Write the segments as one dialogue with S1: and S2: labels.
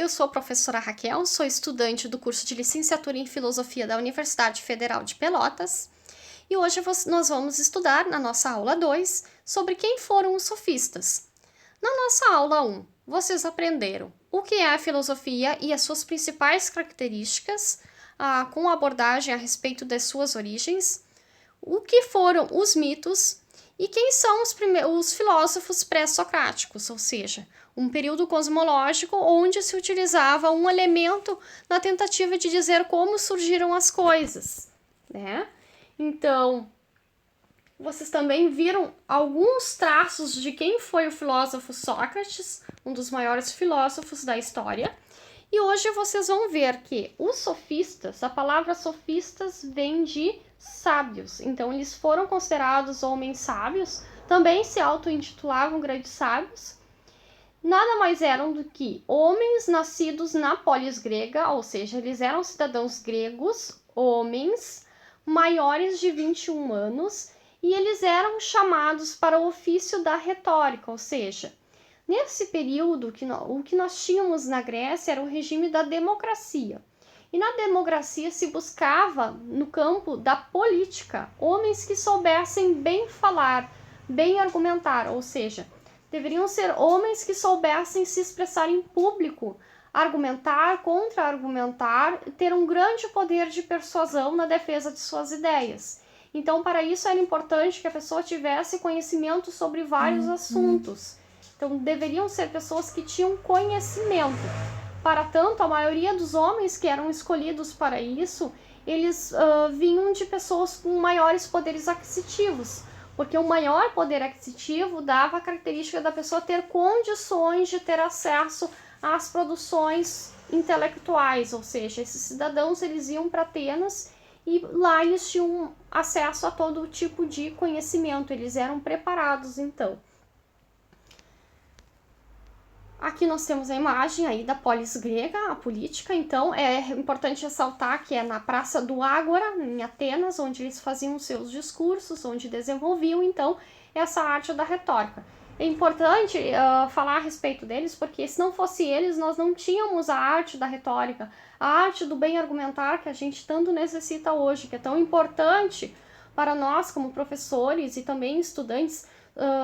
S1: Eu sou a professora Raquel, sou estudante do curso de Licenciatura em Filosofia da Universidade Federal de Pelotas e hoje nós vamos estudar, na nossa aula 2, sobre quem foram os sofistas. Na nossa aula 1, vocês aprenderam o que é a filosofia e as suas principais características, com abordagem a respeito das suas origens, o que foram os mitos e quem são os filósofos pré-socráticos, ou seja, um período cosmológico onde se utilizava um elemento na tentativa de dizer como surgiram as coisas, né? Então, vocês também viram alguns traços de quem foi o filósofo Sócrates, um dos maiores filósofos da história. E hoje vocês vão ver que os sofistas, a palavra sofistas vem de sábios. Então, eles foram considerados homens sábios, também se auto-intitulavam grandes sábios. Nada mais eram do que homens nascidos na polis grega, ou seja, eles eram cidadãos gregos, homens maiores de 21 anos, e eles eram chamados para o ofício da retórica, ou seja, nesse período o que nós tínhamos na Grécia era o regime da democracia. E na democracia se buscava, no campo da política, homens que soubessem bem falar, bem argumentar, ou seja, deveriam ser homens que soubessem se expressar em público, argumentar, contra-argumentar, ter um grande poder de persuasão na defesa de suas ideias. Então, para isso era importante que a pessoa tivesse conhecimento sobre vários assuntos. Então, deveriam ser pessoas que tinham conhecimento. Para tanto, a maioria dos homens que eram escolhidos para isso, eles vinham de pessoas com maiores poderes aquisitivos, porque o maior poder aquisitivo dava a característica da pessoa ter condições de ter acesso às produções intelectuais, ou seja, esses cidadãos eles iam para Atenas e lá eles tinham acesso a todo tipo de conhecimento, eles eram preparados então. Aqui nós temos a imagem aí da polis grega, a política, então é importante ressaltar que é na Praça do Ágora, em Atenas, onde eles faziam seus discursos, onde desenvolviam então essa arte da retórica. É importante falar a respeito deles, porque se não fosse eles, nós não tínhamos a arte da retórica, a arte do bem argumentar que a gente tanto necessita hoje, que é tão importante para nós como professores e também estudantes,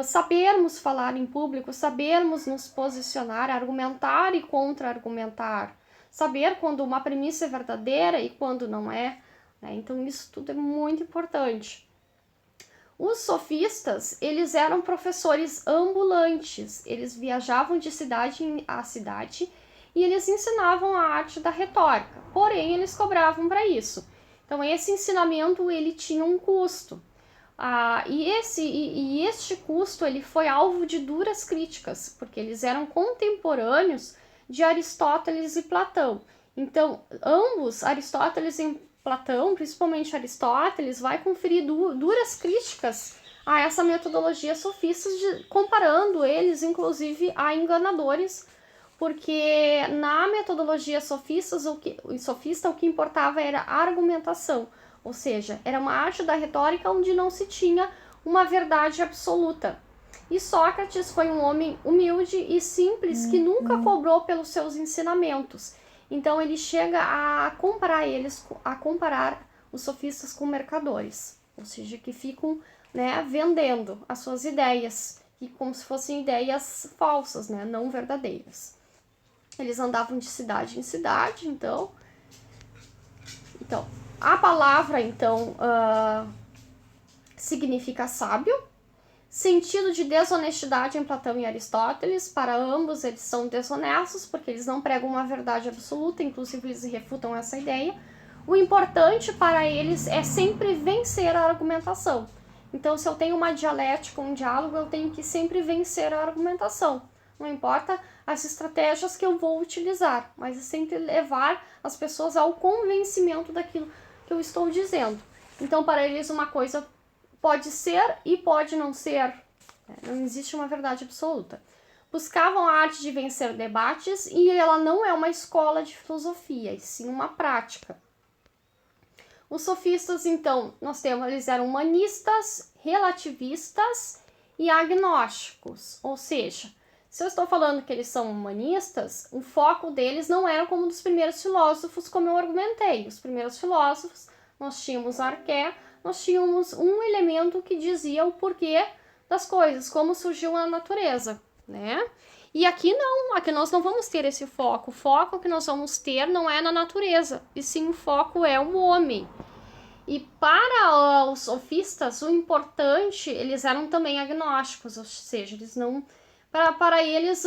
S1: sabermos falar em público, sabermos nos posicionar, argumentar e contra-argumentar, saber quando uma premissa é verdadeira e quando não é, né? Então isso tudo é muito importante. Os sofistas, eles eram professores ambulantes, eles viajavam de cidade a cidade e eles ensinavam a arte da retórica, porém eles cobravam para isso. Então esse ensinamento ele tinha um custo. E este custo ele foi alvo de duras críticas, porque eles eram contemporâneos de Aristóteles e Platão. Então, ambos, Aristóteles e Platão, principalmente Aristóteles, vai conferir duras críticas a essa metodologia sofista, comparando eles, inclusive, a enganadores, porque na metodologia sofista o que importava era a argumentação. Ou seja, era uma arte da retórica onde não se tinha uma verdade absoluta. E Sócrates foi um homem humilde e simples que nunca cobrou pelos seus ensinamentos. Então ele chega a comparar os sofistas com mercadores, ou seja, que ficam, né, vendendo as suas ideias, e como se fossem ideias falsas, né, não verdadeiras. Eles andavam de cidade em cidade, então a palavra, então, significa sábio. Sentido de desonestidade em Platão e Aristóteles. Para ambos, eles são desonestos, porque eles não pregam uma verdade absoluta, inclusive eles refutam essa ideia. O importante para eles é sempre vencer a argumentação. Então, se eu tenho uma dialética, um diálogo, eu tenho que sempre vencer a argumentação. Não importa as estratégias que eu vou utilizar, mas é sempre levar as pessoas ao convencimento daquilo que eu estou dizendo. Então, para eles, uma coisa pode ser e pode não ser. Não existe uma verdade absoluta. Buscavam a arte de vencer debates e ela não é uma escola de filosofia, e sim uma prática. Os sofistas, então, eles eram humanistas, relativistas e agnósticos, ou seja, Se eu estou falando que eles são humanistas, o foco deles não era como dos primeiros filósofos, como eu argumentei. Os primeiros filósofos, nós tínhamos Arqué, nós tínhamos um elemento que dizia o porquê das coisas, como surgiu a natureza, né? E aqui não, aqui nós não vamos ter esse foco. O foco que nós vamos ter não é na natureza, e sim o foco é o homem. E para os sofistas, o importante, eles eram também agnósticos, ou seja, eles não... Para eles,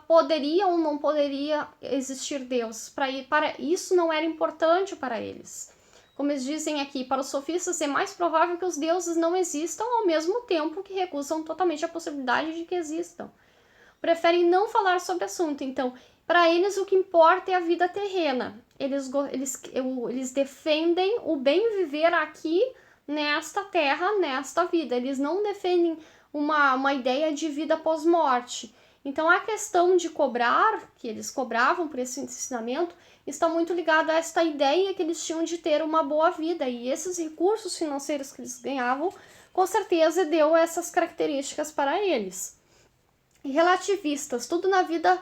S1: poderia ou não poderia existir Deus. Para isso não era importante para eles. Como eles dizem aqui, para os sofistas é mais provável que os deuses não existam, ao mesmo tempo que recusam totalmente a possibilidade de que existam. Preferem não falar sobre o assunto. Então, para eles o que importa é a vida terrena. Eles defendem o bem viver aqui nesta terra, nesta vida. Eles não defendem uma ideia de vida pós-morte. Então, a questão de cobrar, que eles cobravam por esse ensinamento, está muito ligada a esta ideia que eles tinham de ter uma boa vida. E esses recursos financeiros que eles ganhavam, com certeza deu essas características para eles. E relativistas, tudo na vida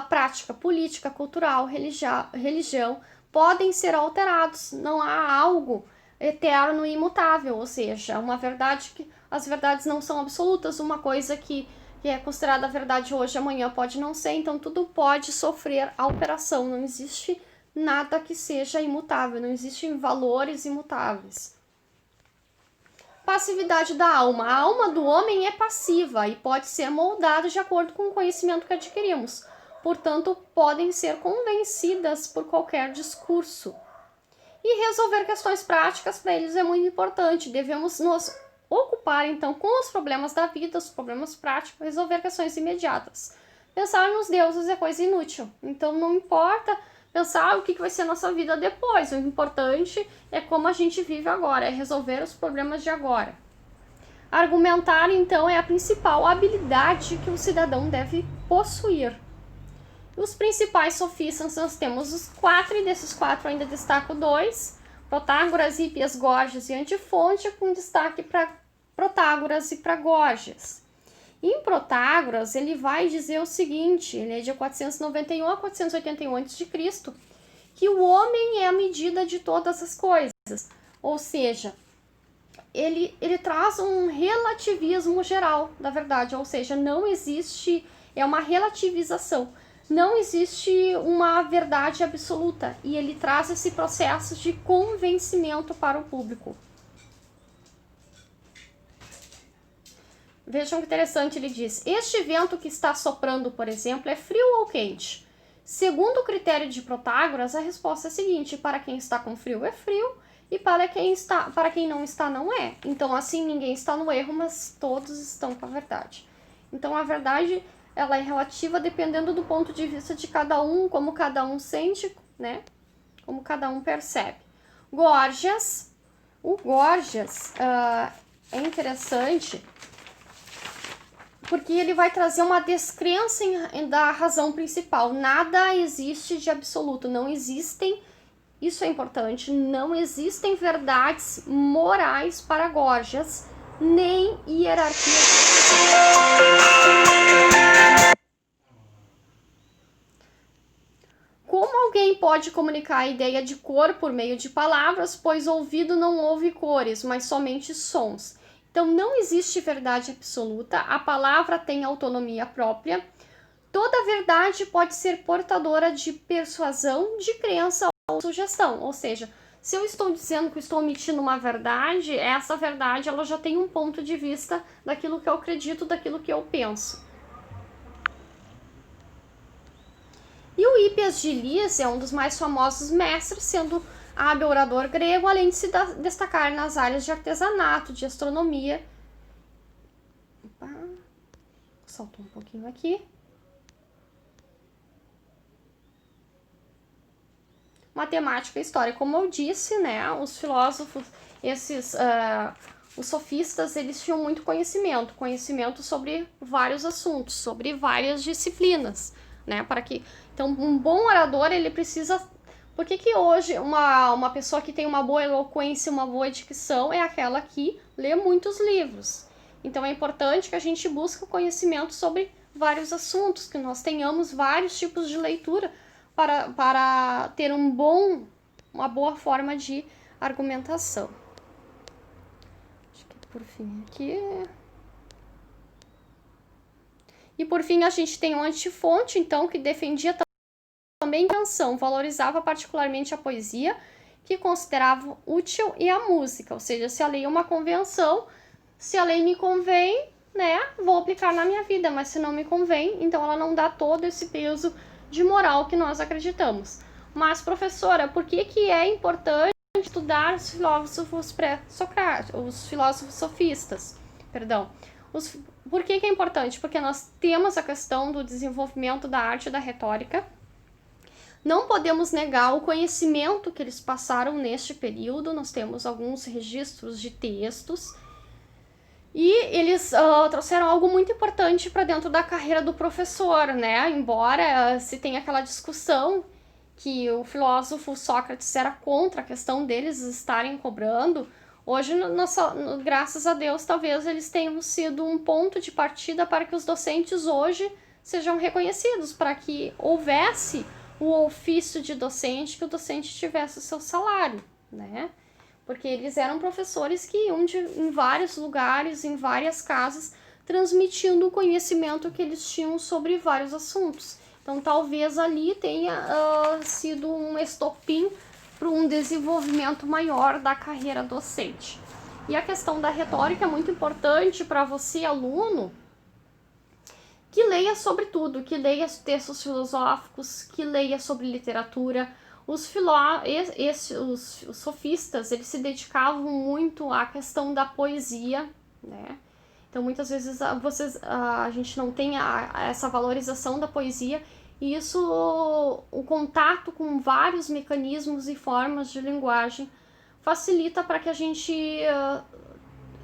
S1: prática, política, cultural, religião, podem ser alterados. Não há algo eterno e imutável, ou seja, uma verdade que as verdades não são absolutas, uma coisa que é considerada verdade hoje, amanhã pode não ser, então tudo pode sofrer alteração, não existe nada que seja imutável, não existem valores imutáveis. Passividade da alma. A alma do homem é passiva e pode ser moldada de acordo com o conhecimento que adquirimos. Portanto, podem ser convencidas por qualquer discurso. E resolver questões práticas para eles é muito importante. Devemos nos ocupar, então, com os problemas da vida, os problemas práticos, resolver questões imediatas. Pensar nos deuses é coisa inútil. Então, não importa pensar o que vai ser a nossa vida depois. O importante é como a gente vive agora, é resolver os problemas de agora. Argumentar, então, é a principal habilidade que o cidadão deve possuir. Os principais sofistas, nós temos os 4, e desses 4 ainda destaco 2, Protágoras, Hippias, Gorgias e Antifonte, com destaque para Protágoras e para Gorgias. Em Protágoras, ele vai dizer o seguinte, ele é de 491 a 481 a.C., que o homem é a medida de todas as coisas, ou seja, ele traz um relativismo geral da verdade, ou seja, não existe, é uma relativização, não existe uma verdade absoluta, e ele traz esse processo de convencimento para o público. Vejam que interessante, ele diz, este vento que está soprando, por exemplo, é frio ou quente? Segundo o critério de Protágoras, a resposta é a seguinte, para quem está com frio é frio, e para quem não está, não é. Então, assim, ninguém está no erro, mas todos estão com a verdade. Então, a verdade, ela é relativa dependendo do ponto de vista de cada um, como cada um sente, né? Como cada um percebe. Gorgias, o Gorgias é interessante porque ele vai trazer uma descrença da razão principal. Nada existe de absoluto, não existem, isso é importante, não existem verdades morais para Gorgias, nem hierarquia. Como alguém pode comunicar a ideia de cor por meio de palavras, pois o ouvido não ouve cores, mas somente sons? Então, não existe verdade absoluta, a palavra tem autonomia própria. Toda verdade pode ser portadora de persuasão, de crença ou sugestão. Ou seja, se eu estou dizendo que estou emitindo uma verdade, essa verdade ela já tem um ponto de vista daquilo que eu acredito, daquilo que eu penso. E o Hippias de Lis é um dos mais famosos mestres, sendo hábil orador grego, além de se destacar nas áreas de artesanato, de astronomia. Opa, saltou um pouquinho aqui. Matemática e história. Como eu disse, né, os filósofos, os sofistas, eles tinham muito conhecimento sobre vários assuntos, sobre várias disciplinas, né, então um bom orador, ele precisa... Por que hoje uma pessoa que tem uma boa eloquência, uma boa dicção, é aquela que lê muitos livros? Então é importante que a gente busque o conhecimento sobre vários assuntos, que nós tenhamos vários tipos de leitura para ter uma boa forma de argumentação. Acho que por fim aqui. E por fim a gente tem o Antifonte, então, que defendia também a canção, valorizava particularmente a poesia, que considerava útil, e a música, ou seja, se a lei é uma convenção, se a lei me convém, né, vou aplicar na minha vida, mas se não me convém, então ela não dá todo esse peso de moral que nós acreditamos. Mas, professora, por que é importante estudar os filósofos pré-socráticos, os filósofos sofistas? Perdão. Por que é importante? Porque nós temos a questão do desenvolvimento da arte da retórica. Não podemos negar o conhecimento que eles passaram neste período. Nós temos alguns registros de textos. E eles trouxeram algo muito importante para dentro da carreira do professor, né? Embora se tenha aquela discussão que o filósofo Sócrates era contra a questão deles estarem cobrando, hoje, graças a Deus, talvez eles tenham sido um ponto de partida para que os docentes hoje sejam reconhecidos, para que houvesse o ofício de docente, que o docente tivesse o seu salário, né? Porque eles eram professores que iam em vários lugares, em várias casas, transmitindo o conhecimento que eles tinham sobre vários assuntos. Então, talvez ali tenha sido um estopim para um desenvolvimento maior da carreira docente. E a questão da retórica é muito importante para você, aluno, que leia sobre tudo, que leia textos filosóficos, que leia sobre literatura. Os sofistas, eles se dedicavam muito à questão da poesia, né? Então, muitas vezes a gente não tem essa valorização da poesia, e isso, o contato com vários mecanismos e formas de linguagem facilita para que a gente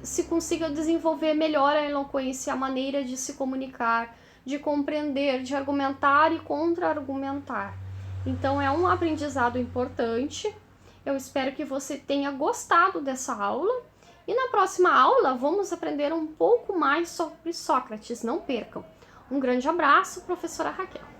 S1: se consiga desenvolver melhor a eloquência, a maneira de se comunicar, de compreender, de argumentar e contra-argumentar. Então, é um aprendizado importante. Eu espero que você tenha gostado dessa aula. E na próxima aula, vamos aprender um pouco mais sobre Sócrates. Não percam. Um grande abraço, professora Raquel.